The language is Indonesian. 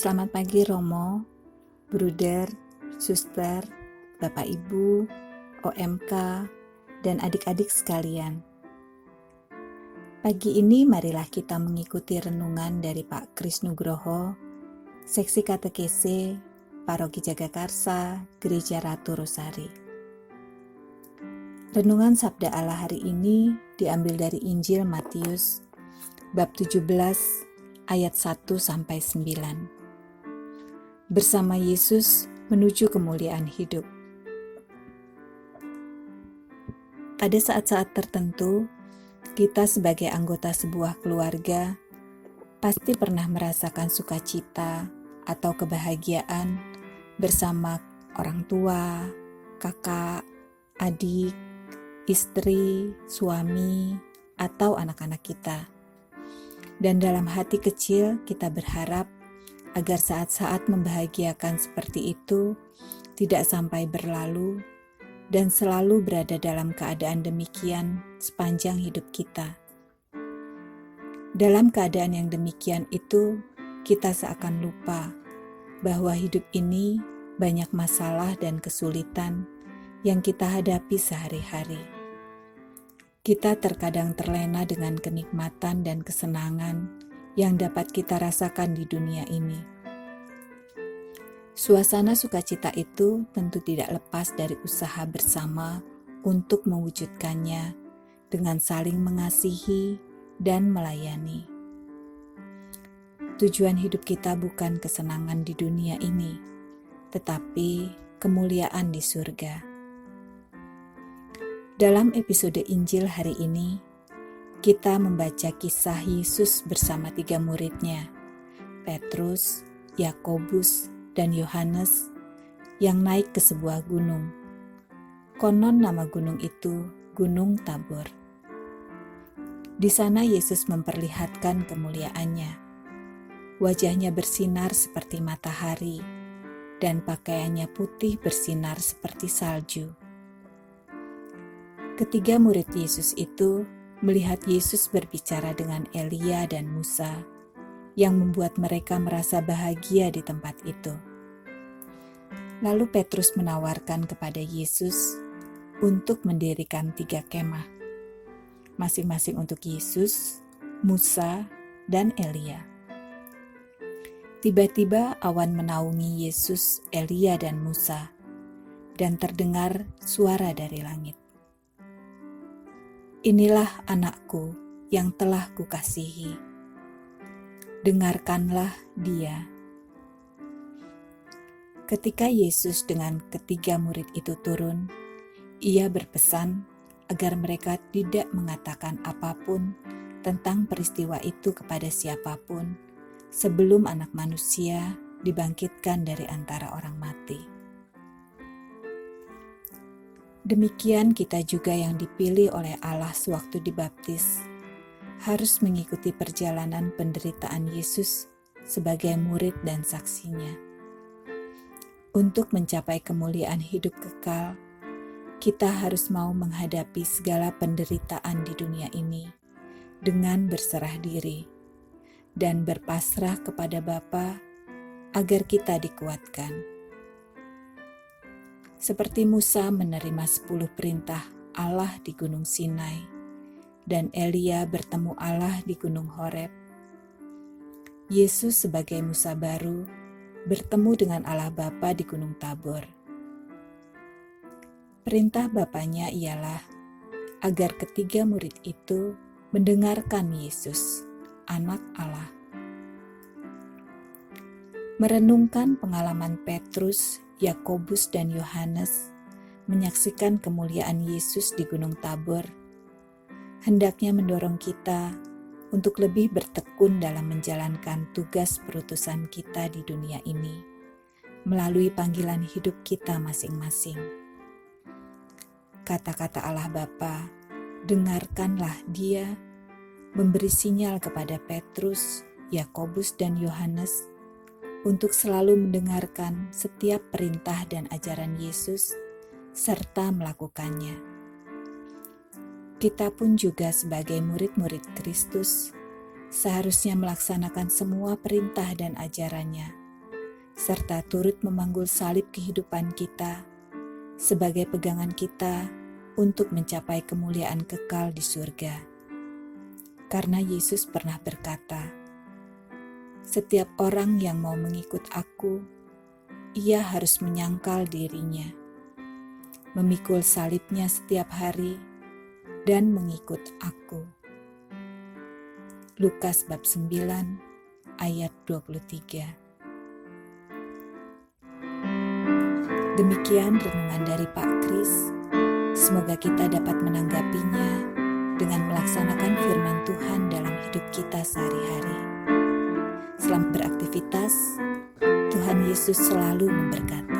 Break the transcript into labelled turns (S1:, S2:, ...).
S1: Selamat pagi Romo, Bruder, Suster, Bapak Ibu, OMK, dan adik-adik sekalian. Pagi ini marilah kita mengikuti renungan dari Pak Kris Nugroho, Seksi Katekese, Paroki Jagakarsa, Gereja Ratu Rosari. Renungan Sabda Allah hari ini diambil dari Injil Matius, bab 17, ayat 1-9. Bersama Yesus menuju kemuliaan hidup. Pada saat-saat tertentu, kita sebagai anggota sebuah keluarga pasti pernah merasakan sukacita atau kebahagiaan bersama orang tua, kakak, adik, istri, suami, atau anak-anak kita. Dan dalam hati kecil kita berharap agar saat-saat membahagiakan seperti itu tidak sampai berlalu dan selalu berada dalam keadaan demikian sepanjang hidup kita. Dalam keadaan yang demikian itu, kita seakan lupa bahwa hidup ini banyak masalah dan kesulitan yang kita hadapi sehari-hari. Kita terkadang terlena dengan kenikmatan dan kesenangan yang dapat kita rasakan di dunia ini. Suasana sukacita itu tentu tidak lepas dari usaha bersama untuk mewujudkannya dengan saling mengasihi dan melayani. Tujuan hidup kita bukan kesenangan di dunia ini, tetapi kemuliaan di surga. Dalam episode Injil hari ini, kita membaca kisah Yesus bersama 3 muridnya, Petrus, Yakobus, dan Yohanes, yang naik ke sebuah gunung. Konon nama gunung itu Gunung Tabor. Di sana Yesus memperlihatkan kemuliaannya. Wajahnya bersinar seperti matahari, dan pakaiannya putih bersinar seperti salju. Ketiga murid Yesus itu melihat Yesus berbicara dengan Elia dan Musa, yang membuat mereka merasa bahagia di tempat itu. Lalu Petrus menawarkan kepada Yesus untuk mendirikan 3 kemah, masing-masing untuk Yesus, Musa, dan Elia. Tiba-tiba awan menaungi Yesus, Elia, dan Musa, dan terdengar suara dari langit. Inilah anakku yang telah kukasihi. Dengarkanlah dia. Ketika Yesus dengan ketiga murid itu turun, ia berpesan agar mereka tidak mengatakan apapun tentang peristiwa itu kepada siapapun sebelum Anak Manusia dibangkitkan dari antara orang mati. Demikian kita juga yang dipilih oleh Allah sewaktu dibaptis harus mengikuti perjalanan penderitaan Yesus sebagai murid dan saksinya. Untuk mencapai kemuliaan hidup kekal, kita harus mau menghadapi segala penderitaan di dunia ini dengan berserah diri dan berpasrah kepada Bapa agar kita dikuatkan. Seperti Musa menerima 10 perintah Allah di Gunung Sinai, dan Elia bertemu Allah di Gunung Horeb, Yesus sebagai Musa baru bertemu dengan Allah Bapa di Gunung Tabor. Perintah Bapanya ialah agar ketiga murid itu mendengarkan Yesus, Anak Allah. Merenungkan pengalaman Petrus, Yakobus, dan Yohanes menyaksikan kemuliaan Yesus di Gunung Tabor, hendaknya mendorong kita untuk lebih bertekun dalam menjalankan tugas perutusan kita di dunia ini, melalui panggilan hidup kita masing-masing. Kata-kata Allah Bapa, dengarkanlah dia, memberi sinyal kepada Petrus, Yakobus, dan Yohanes untuk selalu mendengarkan setiap perintah dan ajaran Yesus serta melakukannya. Kita pun juga sebagai murid-murid Kristus seharusnya melaksanakan semua perintah dan ajarannya serta turut memanggul salib kehidupan kita sebagai pegangan kita untuk mencapai kemuliaan kekal di surga. Karena Yesus pernah berkata, "Setiap orang yang mau mengikut aku, ia harus menyangkal dirinya, memikul salibnya setiap hari, dan mengikut aku." Lukas bab 9 ayat 23. Demikian renungan dari Pak Kris. Semoga kita dapat menanggapinya dengan melaksanakan firman Tuhan dalam hidup kita sehari-hari. Selamat beraktivitas. Tuhan Yesus selalu memberkati.